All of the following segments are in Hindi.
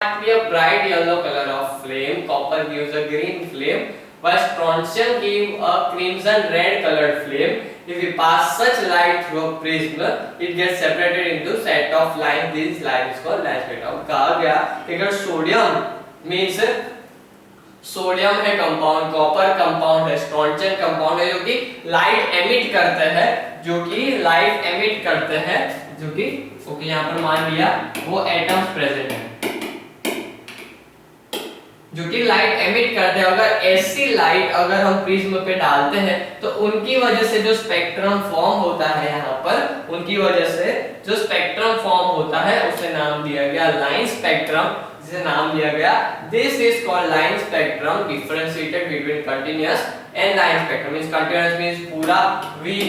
be a bright yellow color of flame, copper gives a green flame, while strontium gives a crimson red colored flame. If we pass such light through a prism, it gets separated into set of lines. These lines is called line spectrum. कहा गया कि अगर सोडियम means सोडियम है कंपाउंड, कॉपर कंपाउंड है, स्ट्रोंटियम कंपाउंड है जो कि लाइट एमिट करते हैं, जो कि ओके यहाँ पर मान लिया वो एटम्स प्रेजेंट है जो कि लाइट एमिट करते हैं। अगर ऐसी लाइट अगर हम प्रिज्म पे डालते हैं तो उनकी वजह से जो स्पेक्ट्रम फॉर्म होता है, यहाँ पर उनकी वजह से जो स्पेक्ट्रम फॉर्म होता है उसे नाम दिया गया लाइन स्पेक्ट्रम, जिसे नाम दिया गया this is called line spectrum differentiated between continuous and line spectrum. Means continuous means पूरा VIVGYOR,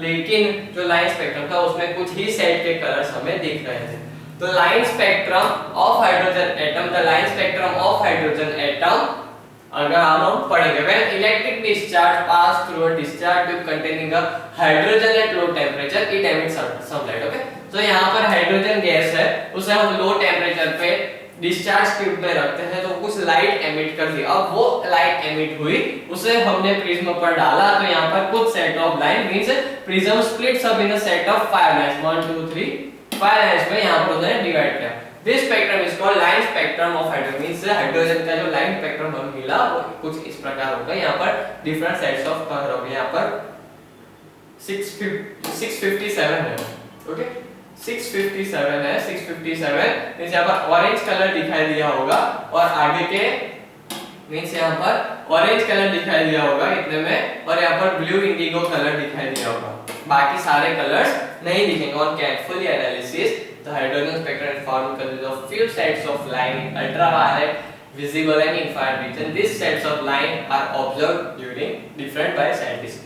लेकिन जो लाइन स्पेक्ट्रम था उसमें कुछ ही सेट के कलर्स हमें दिख रहे थे। तो line spectrum of hydrogen atom, the line spectrum of hydrogen atom अगर हम पढ़ेंगे, when electric discharge pass through a discharge tube containing a hydrogen at low temperature, it emits some light. Okay, तो यहाँ पर हाइड्रोजन गैस है, उसे हम लो टेम्परेचर पे डिस्चार्ज ट्यूब में रखते हैं तो कुछ लाइट एमिट कर दी। अब वो लाइट एमिट हुई, उसे हमने प्रिज्म पर डाला तो यहाँ पर कुछ set of line means prism splits up in a set of 5 lines, 1 2 3 5 lines में यहाँ पर उन्होंने डिवाइड किया। This spectrum is called line spectrum of hydrogen. Means hydrogen का जो लाइन स्पेक्ट्रम हमें मिला वो कुछ इस प्रकार होगा। यहाँ पर डिफरेंट सेट्स ऑफ कलर होंगे, यहाँ पर 657 है। ओके, 657 है, 657 मींस यहाँ पर ऑरेंज कलर दिखाई दिया होगा और आगे के मींस यहाँ पर ऑरेंज कलर दिखाई दिया होगा इतने में, और यहाँ पर ब्लू इंडिगो कलर दिखाई दिया होगा, बाकी सारे कलर्स नहीं दिखेंगे। On carefully analysis the hydrogen spectrum is formed consists of few sets of line in ultraviolet, visible and infrared region. These sets of line are observed during different by scientists.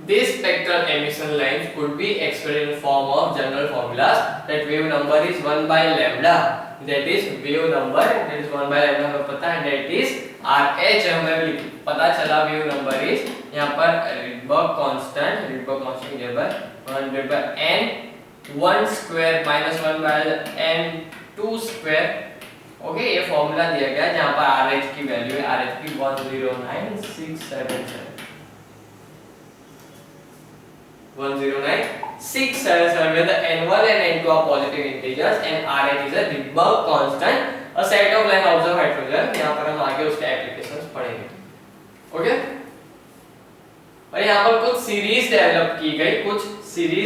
These spectral emission lines could be expressed in form of general formulas that wave number is 1 by lambda, that is wave number that is 1 by lambda हमें पता है, that is RH हमें पता चला wave number is यहाँ पर Rydberg constant जब 100 by n1 square minus 1 by n2 square। Okay, ये फॉर्मूला दिया गया है जहाँ पर RH की वैल्यू है, RH की 109677 where the n1 and n2 are positive integers and RH is a Rydberg constant, a set of line observed hydrogen। यहाँ पर हम आगे उसके एप्लीकेशंस पढ़ेंगे। ओके, और यहाँ पर कुछ सीरीज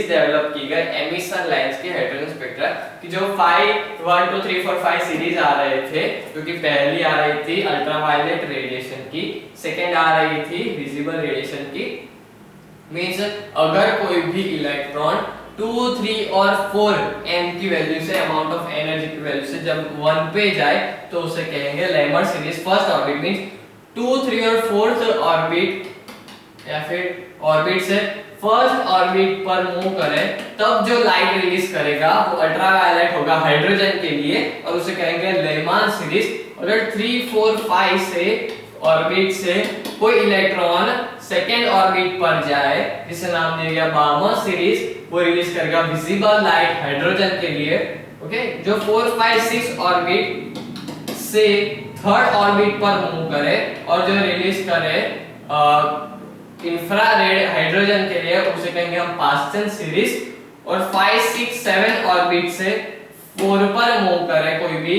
डेवलप की गई एमिशन लाइंस के हाइड्रोजन स्पेक्ट्रा की, जो 5 1 2 3 4 5 सीरीज आ रहे थे, क्योंकि पहली आ रही थी अल्ट्रावायलेट रेडिएशन की, सेकंड आ रही थी विजिबल रेडिएशन की। मींस अगर कोई भी इलेक्ट्रॉन 2 3 और 4 m की वैल्यू से, अमाउंट ऑफ एनर्जी की वैल्यू से जब 1 पे जाए तो उसे कहेंगे Lyman series first orbit. Means 2 3 और 4th ऑर्बिट या फिर ऑर्बिट से फर्स्ट ऑर्बिट पर मूव करे तब जो लाइट रिलीज करेगा वो अल्ट्रावायलेट होगा हाइड्रोजन के लिए, और उसे कहेंगे लेमन सीरीज। अगर 3 4 5 से ऑर्बिट से कोई इलेक्ट्रॉन सेकेंड ऑर्बिट पर जाए, जिसे नाम दिया गया बार्मर सीरीज, वो रिलीज करेगा विजिबल लाइट हाइड्रोजन के लिए। ओके, जो 4 5 6 ऑर्बिट से थर्ड ऑर्बिट पर मूव करे और जो रिलीज करे इंफ्रारेड हाइड्रोजन के लिए, उसे कहेंगे हम पास्टन सीरीज। और 5 6 7 ऑर्बिट से 4 पर मूव करे कोई भी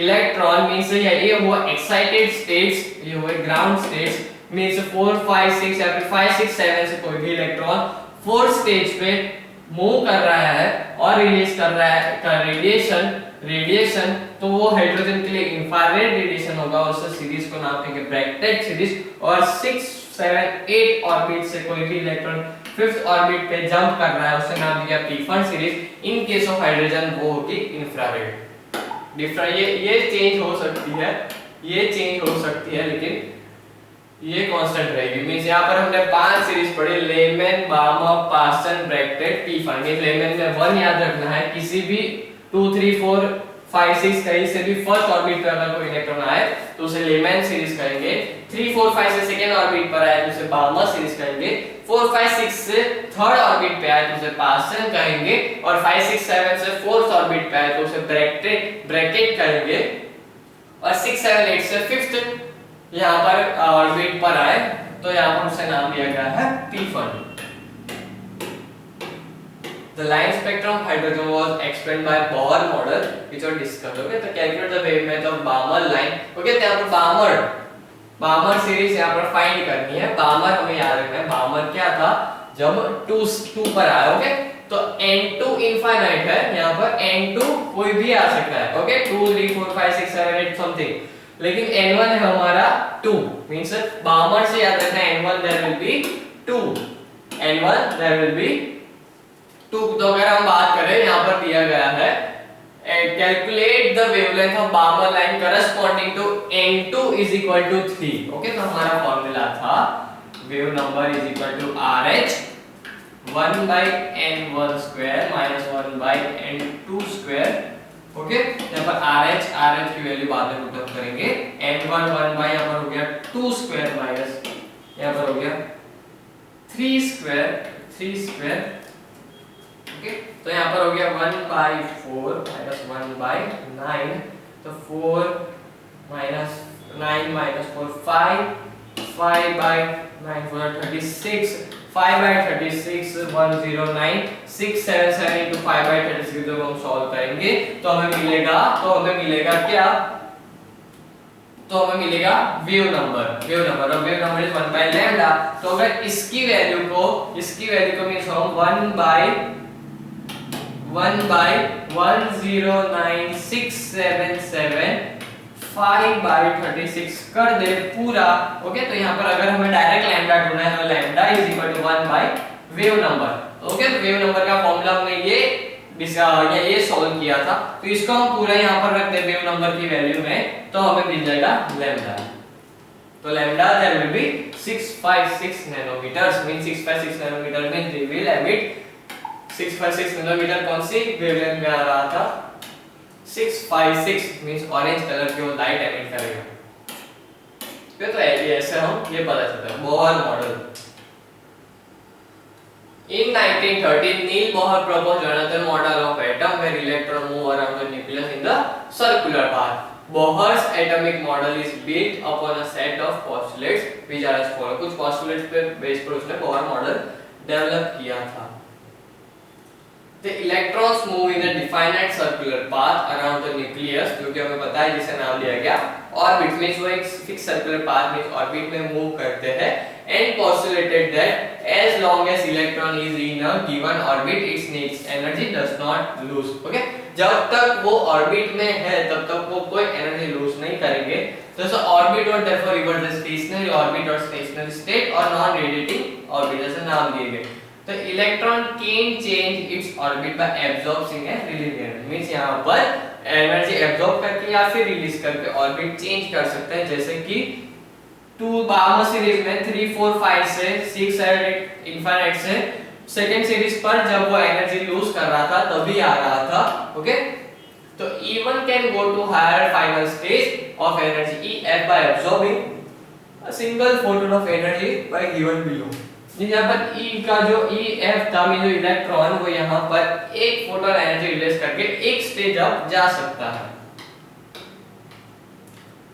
इलेक्ट्रॉन, मींस ये वो एक्साइटेड स्टेट्स, ये वो ग्राउंड स्टेट्स, मींस 4 5 6 या फिर 5 6 7 से कोई भी इलेक्ट्रॉन 4th स्टेज पे मूव कर रहा है और रिलीज कर रहा है रेडिएशन, तो वो हाइड्रोजन के लिए इंफ्रारेड रेडिएशन होगा, और उस सीरीज को नाम देंगे ब्रैकेटेड सीरीज। और 6 7 8 ऑर्बिट से कोई भी इलेक्ट्रॉन 5th ऑर्बिट पे जंप कर रहा है, उसे नाम दिया Pfund series. In case of hydrogen वो होगी इंफ्रारेड। डिफरेंट ये चेंज हो सकती है, लेकिन ये कांस्टेंट रहेगी। मींस यहाँ पर हमने 5 सीरीज पढ़ी, Lyman Balmer Paschen Brackett Pfund. Means Lyman में 1 याद रखना है, किसी भी 2 3 4 5 6 कहीं से भी फर्स्ट ऑर्बिट पे अगर कोई इलेक्ट्रॉन आए तो उसे लेमैन सीरीज कहेंगे। 3 4 5 से सेकंड ऑर्बिट पर आए तो उसे बाल्मर सीरीज कहेंगे। 4 5 6 से थर्ड ऑर्बिट पे आए तो उसे पाससन कहेंगे और 5 6 7 से फोर्थ ऑर्बिट पे आए तो उसे ब्रैकेट कहेंगे और 6 7 8 से फिफ्थ यहां पर ऑर्बिट पर आए तो यहां पर उसे नाम दिया गया है p1। The line spectrum of hydrogen was explained by Bohr model which was discovered. Okay, तो calculate the wavelength of Balmer line. Okay, तो यहाँ पर Balmer सीरीज यहाँ पर फाइंड करनी है। Balmer हमें याद रखना है। Balmer क्या था जब 2 पर आया। ओके, तो n2 इनफाइनाइट है, यहाँ पर n2 कोई भी आ सकता है। ओके, 2 3 4 5 6 7 8 समथिंग, लेकिन n1 है हमारा 2 मींस Balmer से याद रखना है n1 there will be 2, n1 there will be 2। तो अगर हम बात करें यहाँ पर दिया गया है calculate the wavelength of Balmer line corresponding to n2 is equal to 3। Okay, तो हमारा फॉर्मूला था wave number is equal to RH 1 by n1 square minus 1 by n2 square। Okay, यहाँ पर RH की वैल्यू बाद में पुट अप करेंगे। n1 1 by यहाँ पर हो गया 2 square माइनस यहाँ पर हो गया 3 square। ओके, तो यहाँ पर हो गया 1 by 4 minus 1 by 9, तो 4 minus 9 minus 4 5 by 9 4 36, 5 by 36 109 6 7 7 into 5 by 36 जब हम सॉल्व करेंगे तो हमें मिलेगा क्या, तो हमें मिलेगा वेव नंबर और wave number is 1 by lambda. तो अगर इसकी वैल्यू को मींस हम 1 by 109677 5 by 36 कर दे पूरा। ओके, तो यहाँ पर अगर हमें डायरेक्ट लैम्डा ढूंढना है तो lambda is equal to 1 by wave number. Okay, तो वेव नंबर का फॉर्मूला हमने ये सॉल्व किया था, तो इसको हम पूरा यहाँ पर रख दे वेव नंबर की वैल्यू में तो हमें मिल जाएगा लैम्डा। तो lambda there will be 656 nanometers mean 656 nanometer mean they will emit 656 nanometer कौन सी वेवलेंथ में आ रहा था 656 मींस ऑरेंज कलर की वो लाइट एमिट करेगा। तो ऐसे हम ये पता चलता है Bohr model. In 1913, Neil Bohr proposed another model of atom where electrons move around the nucleus in the circular path. Bohr's atomic model is built upon a set of postulates which are as follows. कुछ postulates पे बेस पर उसने Bohr मॉडल डेवलप किया था। The electrons move in a definite circular path around the nucleus, जो कि हमें पता है जिसे नाम दिया गया orbit, means वो एक fixed circular path means orbit में move करते हैं, and postulated that as long as electron is in a given orbit its needs energy does not lose। okay? जब तक वो orbit में है तब तक वो कोई energy lose नहीं करेंगे। तो orbit और therefore reverse the stationary orbit और stationary state और non radiating orbit जैसे नाम दिए गए। तो electron can change its orbit bye absorbing and releasing energy, means यहां पर एनर्जी एब्जॉर्ब करके या फिर रिलीज करके ऑर्बिट चेंज कर सकते हैं। जैसे कि 2 बार्मर सीरीज में 3 4 5 से 6 7 8 इनफाइनाइट से सेकंड सीरीज पर जब वो एनर्जी लूज कर रहा था तभी आ रहा था। ओके, तो E1 can go to higher final stage of energy EF by absorbing a single photon of energy by given below. यहाँ पर E का जो EF था में जो इलेक्ट्रॉन वो यहाँ पर एक फोटोन एनर्जी रिलीज करके एक स्टेज अप जा सकता है।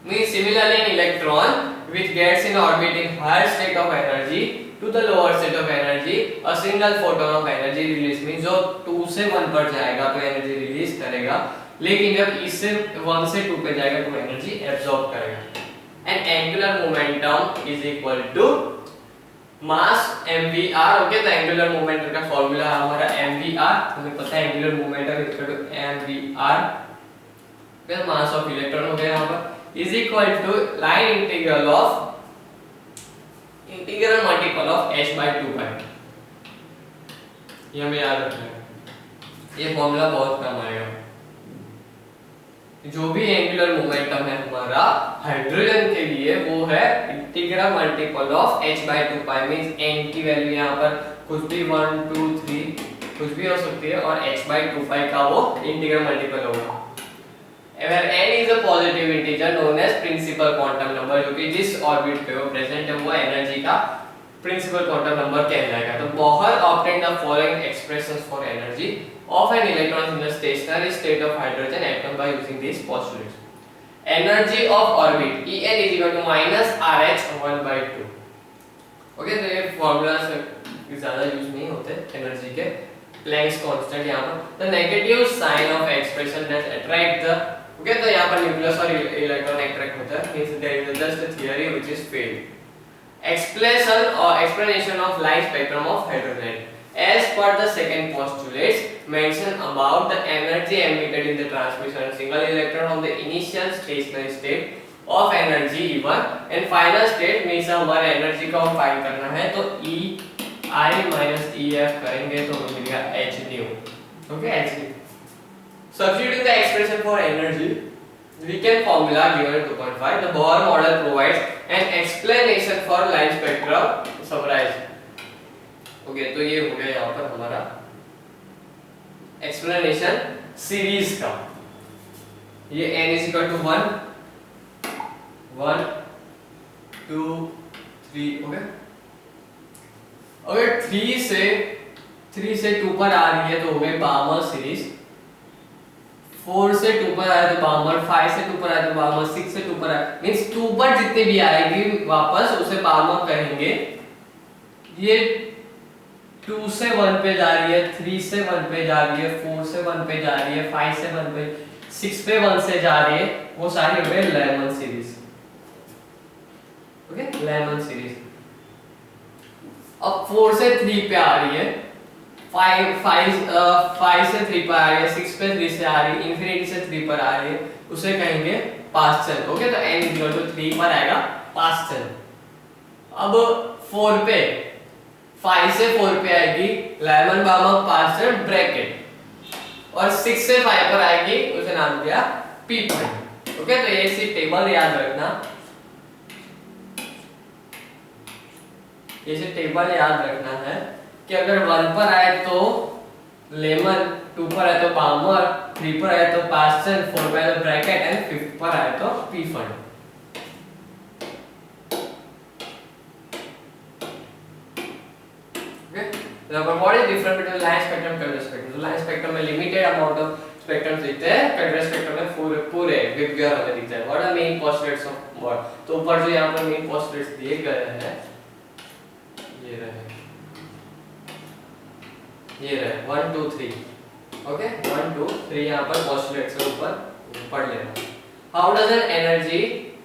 Means similarly an electron which gets in orbit in higher state of energy to the lower state of energy a single photon of energy release, means जो 2 से 1 पर जाएगा तो एनर्जी रिलीज करेगा, लेकिन जब इससे 1 से 2 पे जाएगा तो एनर्जी एब्जॉर्ब करेगा। And angular momentum is equal to mass mvr। Okay, तो एंगुलर मोमेंटम का फार्मूला है हमारा mvr, हमें पता है angular momentum is equal to mvr, फिर मास ऑफ इलेक्ट्रॉन हो गया यहाँ पर is equal to line integral multiple of h by 2 pi. ये हमें याद रखना है, ये फार्मूला बहुत काम आएगा। जो भी एंगुलर मोमेंटम है हमारा हाइड्रोजन के लिए वो है integral multiple of h by 2 pi, means n की वैल्यू यहाँ पर कुछ भी 1 2 3 कुछ भी हो सकती है और h by 2 पाई का वो इंटीग्रल मल्टीपल होगा। where n is a positive integer known as principal quantum number, जो कि जिस ऑर्बिट पे वो प्रेजेंट है वो एनर्जी का प्रिंसिपल क्वांटम नंबर कहलाएगा। तो Bohr obtained the following expressions for energy of an electron in the stationary state of hydrogen atom by using these postulates. Energy of orbit En is equal to minus RH 1/2। Okay, तो ये फॉर्मूलास ज्यादा यूज नहीं होते एनर्जी के। प्लैंक्स कांस्टेंट यहाँ पर the negative sign of expression that attract the, okay, तो यहाँ पर न्यूक्लियस और इलेक्ट्रॉन अट्रैक्ट होता है, means there is just a theory which is failed. Explanation of light spectrum of hydrogen. As per the second postulates mentioned about, the energy emitted in the transmission of single electron on the initial stationary state of energy E1 and final state means हमारे एनर्जी का हम फाइंड करना है, तो EI minus EF करेंगे तो हमें मिलेगा h nu। Okay, h nu। Substituting the expression for energy, we can formula given at 2.5. The Bohr model provides an explanation for line spectrum summarize. Okay, तो ये हो गया यहाँ पर हमारा एक्सप्लेनेशन सीरीज का। ये n is equal to 1 1 2 3, okay, अगर 3 से 2 पर आ रही है तो हो गई बार्मर सीरीज, 4 से 2 पर आया तो बार्मर, 5 से 2 पर आया तो बार्मर, 6 से 2 पर आया मींस 2 पर जितने भी आएगी वापस उसे बार्मर कहेंगे। ये 2 से 1 पे जा रही है, 3 से 1 पे जा रही है, 4 से 1 पे जा रही है, 5 से 1 पे, 6 पे 1 से जा रही है, वो सारी हो गई Lyman series. Okay, Lyman series. अब 4 से 3 पे आ रही है, 5 से 3 पर आ रही है, 6 पे 3 से आ रही है, इंफिनिटी से 3 पर आ रही है, उसे कहेंगे पास्ट चल। ओके, तो n इक्वल टू 3 पर आएगा पास्ट चल। अब 4 पे 5 से 4 पे आएगी लेमन बार्मर पास्ट चल ब्रैकेट, और 6 से 5 पर आएगी उसे नाम दिया p पॉइंट। ओके, तो ये सी टेबल याद रखना, ये टेबल याद रखना है कि अगर 1 पर आए तो लेमन, 2 पर आए तो बार्मर, 3 पर आए तो पास्टल, 4 पर आए तो ब्रैकेट एंड 5 पर आए तो P fund. Okay, now what is difference between line spectrum and color spectrum? तो line spectrum में limited amount of spectrum दिखते हैं, color spectrum में पूरे विविध हमें दिखते हैं। What are main postulates of what? तो ऊपर जो यहाँ पर main postulates दिए गए हैं ये रहे 1 2 3। ओके, 1 2 3 यहाँ पर postulates के ऊपर पढ़ लेना। How does an energy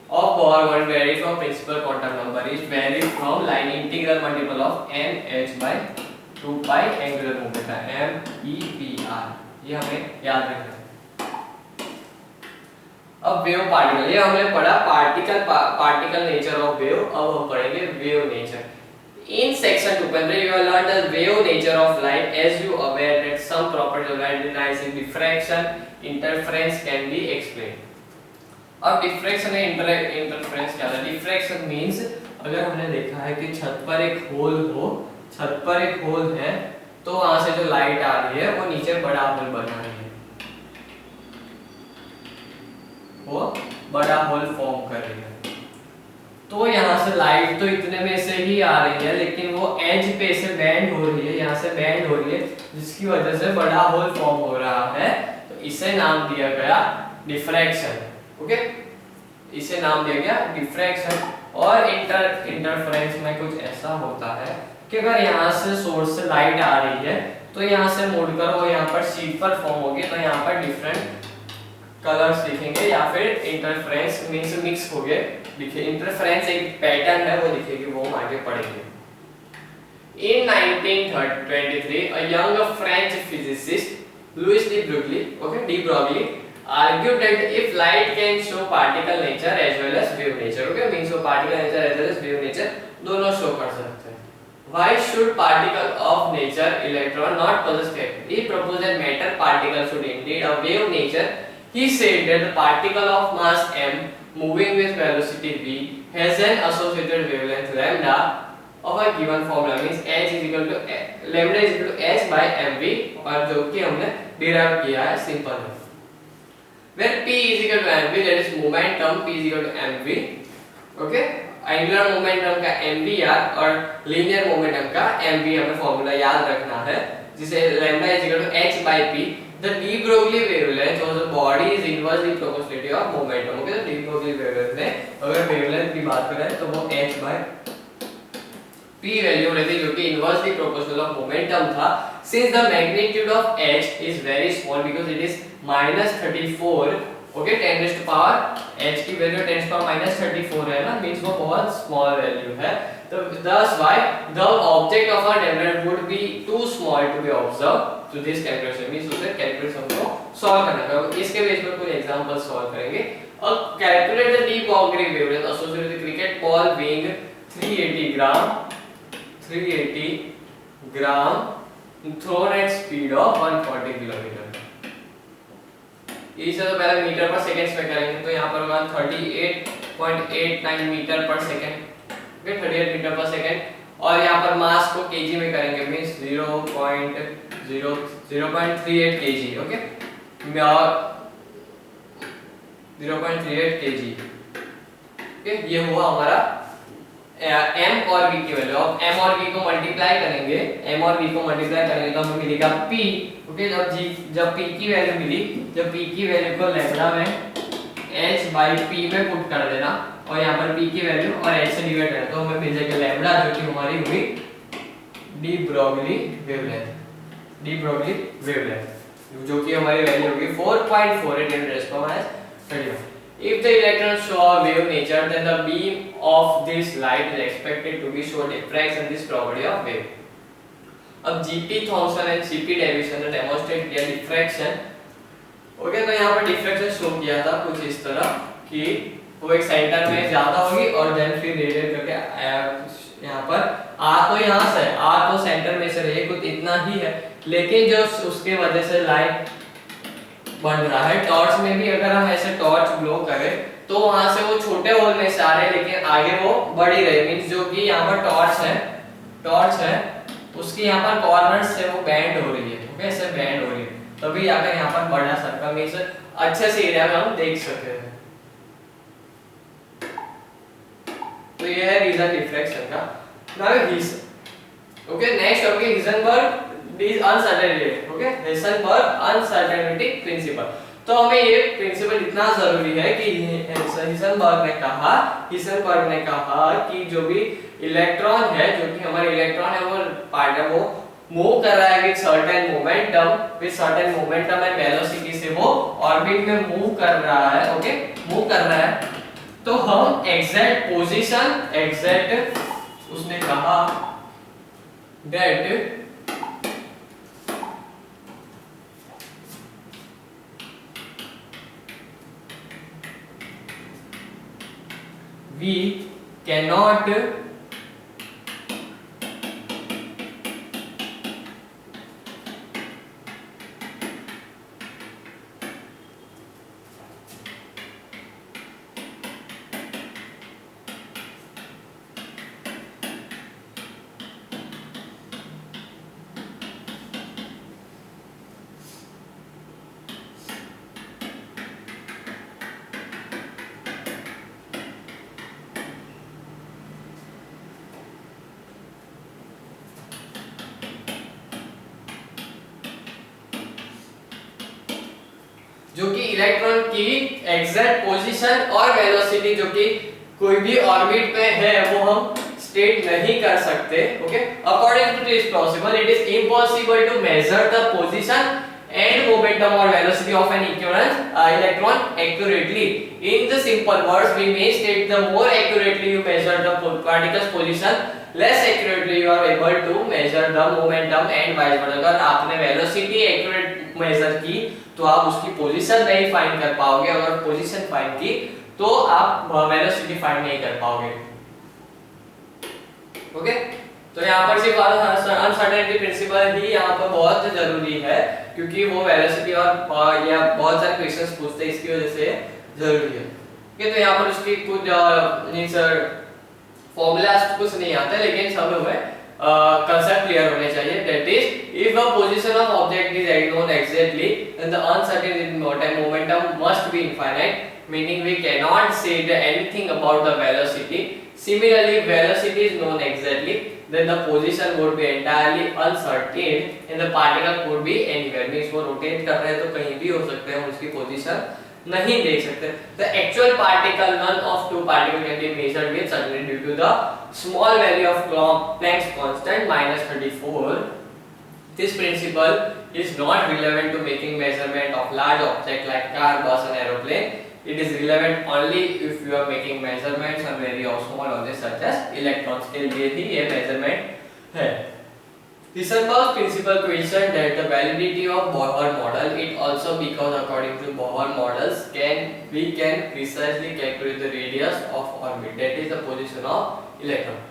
of Bohr one vary from principal quantum number? Is vary from line integral multiple of n h by 2 pi angular momentum m e p r, ये हमें याद रखना है। अब वेव पार्टिकल, ये हमने पढ़ा पार्टिकल नेचर ऑफ वेव, अब हम पढ़ेंगे wave nature. In section 2.3 you will learn the wave nature of light, as you aware that some properties of light recognizing diffraction, interference can be explained. अब diffraction and interference क्या है? Diffraction means अगर हमने देखा है कि छत पर एक होल है तो वहां से जो लाइट आ रही है वो नीचे बड़ा होल बना रही है, वो बड़ा होल फॉर्म कर रही है, तो यहाँ से लाइट तो इतने में से ही आ रही है लेकिन वो एज पे से बेंड हो रही है, यहाँ से बेंड हो रही है जिसकी वजह से बड़ा होल फॉर्म हो रहा है, तो इसे नाम दिया गया डिफ्रैक्शन। ओके, इसे नाम दिया गया डिफ्रैक्शन। और इंटरफेरेंस में कुछ ऐसा होता है कि अगर यहाँ से सोर्स से लाइट आ रही है तो यहाँ से मुड़कर वो यहाँ पर शीट पर फॉर्म होगी, तो यहाँ पर डिफरेंट कलर्स दिखेंगे, या फिर इंटरफेरेंस मींस मिक्स हो गए दिखे, इंटरफेरेंस एक पैटर्न है वो दिखेगी, वो हम आगे पढ़ेंगे। In 1923 a young French physicist Louis de Broglie argued that if light can show particle nature as well as wave nature, okay, means वो particle nature as well as wave nature दोनों शो कर सकते हैं। Why should particle of nature electron not possess gravity? He proposed that matter particle should indeed have wave nature. He said that the particle of mass m moving with velocity v has an associated wavelength lambda of a given formula, means h is equal to lambda is equal to h by mv, और जो कि हमने डिराइव किया है सिंपल है। When P is equal to mv, that is momentum P is equal to mv. Okay, angular momentum का mvr और लीनियर मोमेंटम का mv हमें फॉर्मूला याद रखना है, जिसे lambda is equal to h by p. The de Broglie wavelength of the body is inversely proportional of momentum. Okay, तो de Broglie wavelength में अगर वेवलेंथ की बात करें तो वो h by p वैल्यू रहती जो कि inversely proportional of momentum था. Since the magnitude of h is very small because it is -34, okay, 10 raised to power h की वैल्यू 10 raised to power -34 है ना, मींस वो बहुत स्मॉल वैल्यू है. तो thus why the object of our development would be too small to be observed to this calculation, means उसे कैलकुलेशन को सॉल्व करना है. तो इसके बेस पर कुछ एग्जांपल सॉल्व करेंगे. और calculate the de Broglie wavelength associated with cricket ball weighing 380 gram thrown at speed of 140 km. इसे तो पहले मीटर पर सेकंड्स में करेंगे, तो यहाँ पर होगा 38.89 मीटर पर सेकंड. ओके, 38 मीटर पर सेकंड. और यहाँ पर मास को केजी में करेंगे, means 0.38 KG. Okay, 0.38 KG. Okay, ये हुआ हमारा m और v की वैल्यू. अब m और v को मल्टीप्लाई करेंगे, तो हमें मिलेगा p. ओके, जब p की वैल्यू मिली, जब p की वैल्यू को लैम्डा में h by p में पुट कर देना और यहाँ पर p की वैल्यू और h से डिवाइड करना, तो हमें मिल जाएगा लैम्डा, जो कि हमारी हुई de Broglie wavelength, जो कि हमारी वैल्यू होगी 4.48 × 10⁻31. If the electron show a wave nature, then the beam of this light is expected to be show diffraction, this property of wave. अब G.P. Thomson and C.P. Davidson ने डेमोंस्ट्रेट किया डिफ्रैक्शन. ओके, तो यहाँ पर डिफ्रैक्शन शो किया था कुछ इस तरह कि वो एक सेंटर में ज्यादा होगी और देन फिर रेडिएट करके यहाँ पर तो यहाँ से तो सेंटर में से रही कुछ इतना ही है, लेकिन जो उसके वजह से लाइट बन रहा है. टॉर्च में भी अगर हम ऐसे टॉर्च ब्लो करें तो वहां से वो छोटे होल में से आ रहे हैं, लेकिन आगे वो बढ़ी रहे. मींस जो कि यहाँ पर टॉर्च है उसकी यहाँ पर कॉर्नर्स से वो बैंड हो रही है. ओके, ऐसे बैंड हो रही है, तभी आकर यहाँ पर बड़ा सर्कल में से अच्छे से एरिया में हम देख सकते हैं. तो ये है रीजन डिफ्रैक्शन का. Now his. Okay, next okay, Heisenberg This uncertainty. Okay, Heisenberg uncertainty principle. तो हमें ये प्रिंसिपल इतना जरूरी है कि हिसेनबर्ग ने कहा कि जो भी इलेक्ट्रॉन है, जो कि हमारे इलेक्ट्रॉन है, वो पार्ट है, वो मूव कर रहा है with certain momentum and velocity से वो ऑर्बिट में मूव कर रहा है. ओके, मूव कर रहा है. तो हम एग्जैक्ट पोजीशन उसने कहा दैट we cannot जो कि इलेक्ट्रॉन की एग्जैक्ट पोजीशन और वेलोसिटी जो कि कोई भी ऑर्बिट पे है वो हम स्टेट नहीं कर सकते. Okay, according to this principle it is impossible to measure the position and momentum or velocity of an electron accurately. In the simple words, we may state the more accurately you measure the particle's position, less accurately you are able to measure the momentum and vice versa. अगर आपने velocity accurate measure की तो आप उसकी position नहीं find कर पाओगे, अगर position find की तो आप velocity find नहीं कर पाओगे. ओके, तो यहाँ पर सिर्फ अनसर्टेनिटी प्रिंसिपल ही यहाँ पर बहुत जरूरी है, क्योंकि वो वेलोसिटी और या बहुत सारे क्वेश्चंस पूछते हैं, इसकी वजह से जरूरी है. ओके, तो यहाँ पर उसकी कुछ फॉर्मूलाज कुछ नहीं आते, लेकिन सब में कंसेप्ट क्लियर होने चाहिए. That is if the position of object is known exactly then the uncertain momentum must be infinite, meaning we cannot say anything about the velocity. Similarly, velocity is known exactly, then the position would be entirely uncertain and the particle could be anywhere. means वो rotate कर रहे हैं तो कहीं भी हो सकते हैं, हम उसकी position नहीं देख सकते. The actual particle, none of two particles can be measured with certainty due to the small value of Planck's constant -34. This principle is not relevant to making measurement of large objects like car, bus and aeroplane. It is relevant only if you are making measurements on very small objects such as electrons. के लिए ही ये measurement है. Heisenberg's principle question that the validity of Bohr model, it also because according to Bohr models we can precisely calculate the radius of orbit, that is the position of electron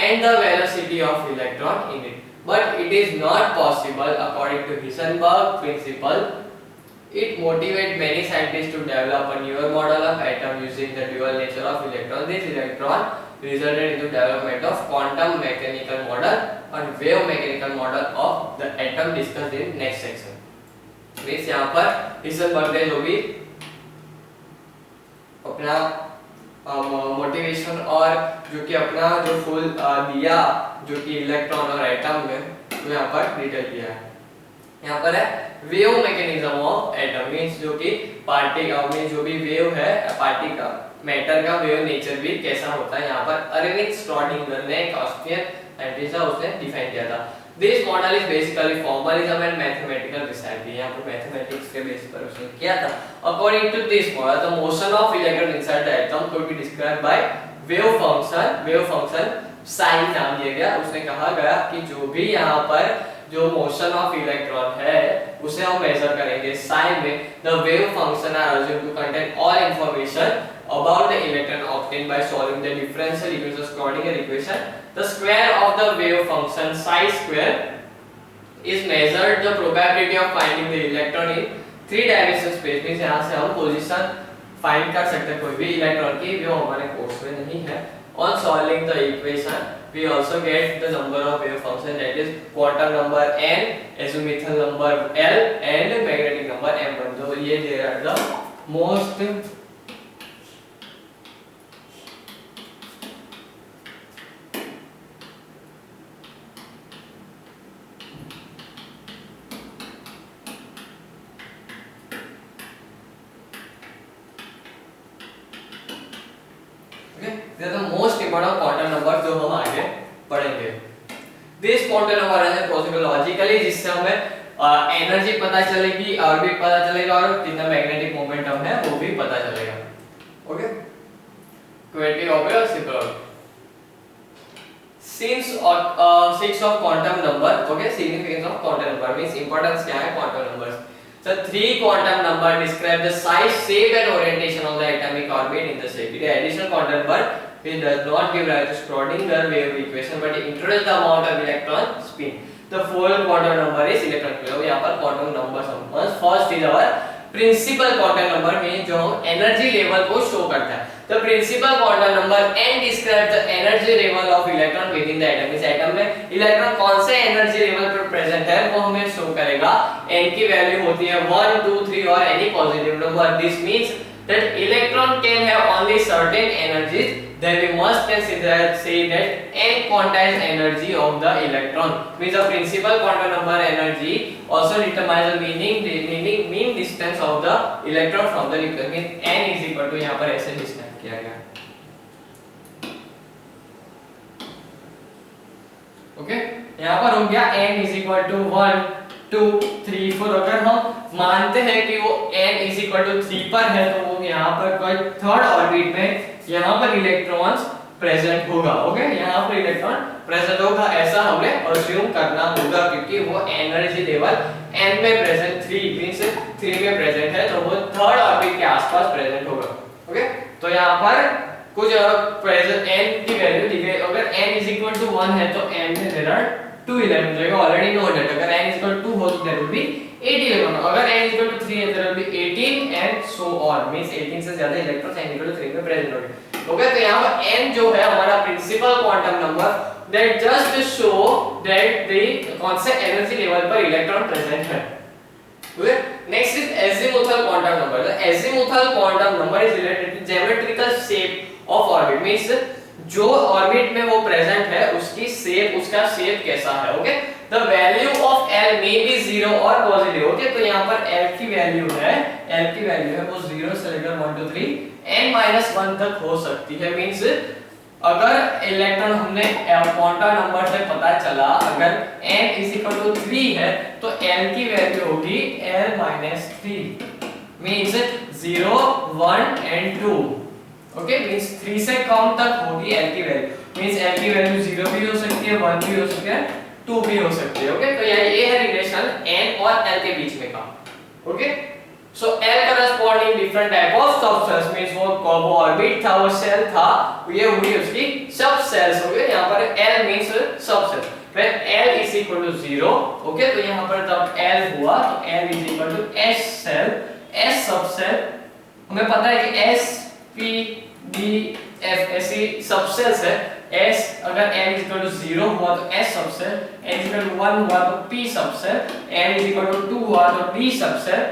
and the velocity of electron in it. But it is not possible according to Heisenberg principle. It motivates many scientists to develop a newer model of atom using the dual nature of electron. This electron resulted into development of quantum mechanical model and wave mechanical model of the atom discussed in next section. Means यहाँ पर Heisenberg ने जो भी अपना मोटिवेशन और जो कि अपना जो फुल दिया जो कि इलेक्ट्रॉन और एटम में, तो यहाँ पर डिटेल किया है. यहाँ पर है wave mechanism of atom, means जो कि पार्टिकल में जो भी वेव है पार्टिकल मैटर का वेव नेचर भी कैसा होता है. यहाँ पर अर्विन श्रोडिंगर ने एक ऑस्ट्रियन साइंटिस्ट था, उसने डिफाइन किया था. This model is basically formalism and mathematical research. यहाँ पर मैथमेटिक्स के बेस पर उसने किया था. According to this model the motion of electron inside the atom could be described by wave function psi नाम दिया गया. उसने कहा गया कि जो भी यहाँ पर जो मोशन ऑफ इलेक्ट्रॉन है उसे हम मेजर करेंगे साइन में. The wave function are assumed to contain all information about the electron obtained by solving the differential equation of Schrodinger equation. The square of the wave function psi square is measured the probability of finding the electron in 3-dimensional space. means यहाँ से हम position find कर सकते हैं कोई भी इलेक्ट्रॉन की, जो हमारे कोर्स में नहीं है. On solving the equation we also get the number of wave function, that is quantum number n, azimuthal number l and magnetic number m1. तो ये दे रहा है the most important quantum number जो हम आगे पढ़ेंगे. दिस क्वांटम नंबर है पॉसिबल लॉजिकली, जिससे हमें एनर्जी पता चलेगी, ऑर्बिट पता चलेगा और कितना मैग्नेटिक मोमेंटम है वो भी पता चलेगा. ओके, क्वेटी हो गया simple. Since 6 of quantum number, okay, significance of quantum number means importance क्या है quantum numbers. So 3 quantum number describe the size, shape and orientation of the atomic orbit in the shape. The additional quantum number which does not give rise to Schrodinger wave equation but introduces the amount of electron spin. The fourth quantum number is electron spin. यहाँ पर quantum numbers हम first is our principal quantum number means जो हम energy level को show करता है. The principal quantum number n describes the energy level of electron within the atom. इस atom में electron कौन से energy level पर present है वो हमें show करेगा. n की value होती है 1, 2, 3 और any positive number. This means that electron can have only certain energies. Then we must consider say that n quantized energy of the electron means the principal quantum number energy also determines the mean distance of the electron from the nucleus. means n is equal to यहाँ पर ऐसे डिस्क्राइब किया गया. ओके, यहाँ पर हो गया n is equal to 1, 2, 3, 4. अगर हम मानते हैं कि वो n is equal to 3 पर है तो वो यहाँ पर कोई थर्ड ऑर्बिट में यहाँ पर इलेक्ट्रॉन्स प्रेजेंट होगा. ओके, यहाँ पर इलेक्ट्रॉन प्रेजेंट होगा ऐसा हमें अज्यूम करना होगा क्योंकि वो एनर्जी लेवल n में प्रेजेंट 3 मींस 3 में प्रेजेंट है तो वो थर्ड ऑर्बिट के आसपास प्रेजेंट होगा. ओके, तो यहाँ पर कुछ प्रेजेंट n की वैल्यू दी गई. अगर n is equal to 1 है तो n में देयर आर 2 इलेक्ट्रॉन जाएगा ऑलरेडी नो दैट. अगर n is equal to 2 हो तो देयर विल बी 8 इलेक्ट्रॉन. अगर n is equal to 3 है there will be 18 and so on. Means 18 से ज्यादा इलेक्ट्रॉन्स n equal to 3 में प्रेजेंट होंगे. ओके, तो यहाँ पर n जो है हमारा principal quantum number that just show that the कौन से एनर्जी लेवल पर इलेक्ट्रॉन प्रेजेंट है। Okay, next is azimuthal quantum number. The azimuthal quantum number is related to geometrical shape of orbit, means जो ऑर्बिट में वो प्रेजेंट है उसकी शेप, उसका शेप कैसा है। Okay, the value of L may be 0 और पॉजिटिव। ओके, तो यहाँ पर L की वैल्यू है वो 0 से लेकर 1 2 3 n-1 तक हो सकती है। मींस अगर इलेक्ट्रॉन हमने क्वांटम नंबर से पता चला, अगर n 3 है तो L की वैल्यू होगी L-3, means 0 1 and 2। Okay, means 3 से कम तक होगी L की वैल्यू, मींस L की वैल्यू 0 भी हो सकती है, 1 भी हो सकती है, 2 भी हो सकती है। ओके, तो ये है रिलेशन n और L के बीच में का। Okay, so L corresponding different type of subcells, means वो कॉर्बो ऑर्बिट था, वो सेल था, ये हुई उसकी सब सेल्स। ओके, यहाँ पर L means sub shell, when L is equal to 0। Okay, तो यहाँ पर जब L हुआ तो L is equal to S shell, S sub shell, हमें पता है कि S P D F ऐसी सब सेल्स है। S अगर n is equal to 0 हुआ तो S sub shell, n is equal to 1 हुआ तो P sub shell, n is equal to 2 हुआ तो D sub shell,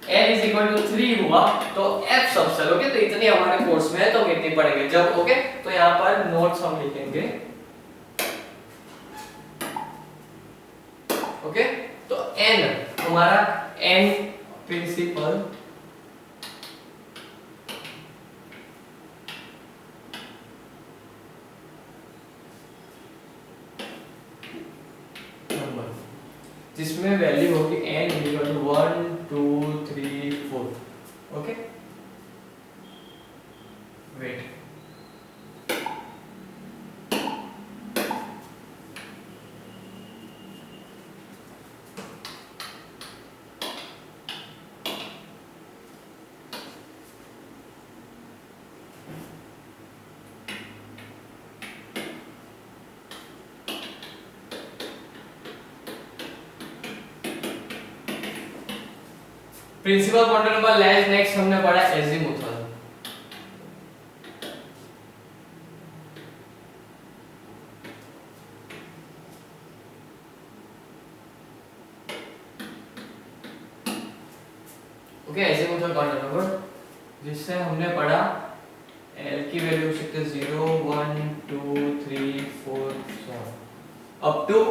n is equal to 3 हुआ तो F सब सेल। ओके, तो इतनी हमारे कोर्स में है, तो हम इतनी पढ़ेंगे जब। ओके, तो यहाँ पर नोट्स हम लिखेंगे। ओके, तो n हमारा n प्रिंसिपल जिसमें वैल्यू होगी n equal to 1 2 3 4। Okay, wait, principal quantum number less. Next हमने पढ़ा azimuthal. Okay, azimuthal quantum number जिससे हमने पढ़ा L की वैल्यू हो सकती है 0 1 2 3 4 अप टू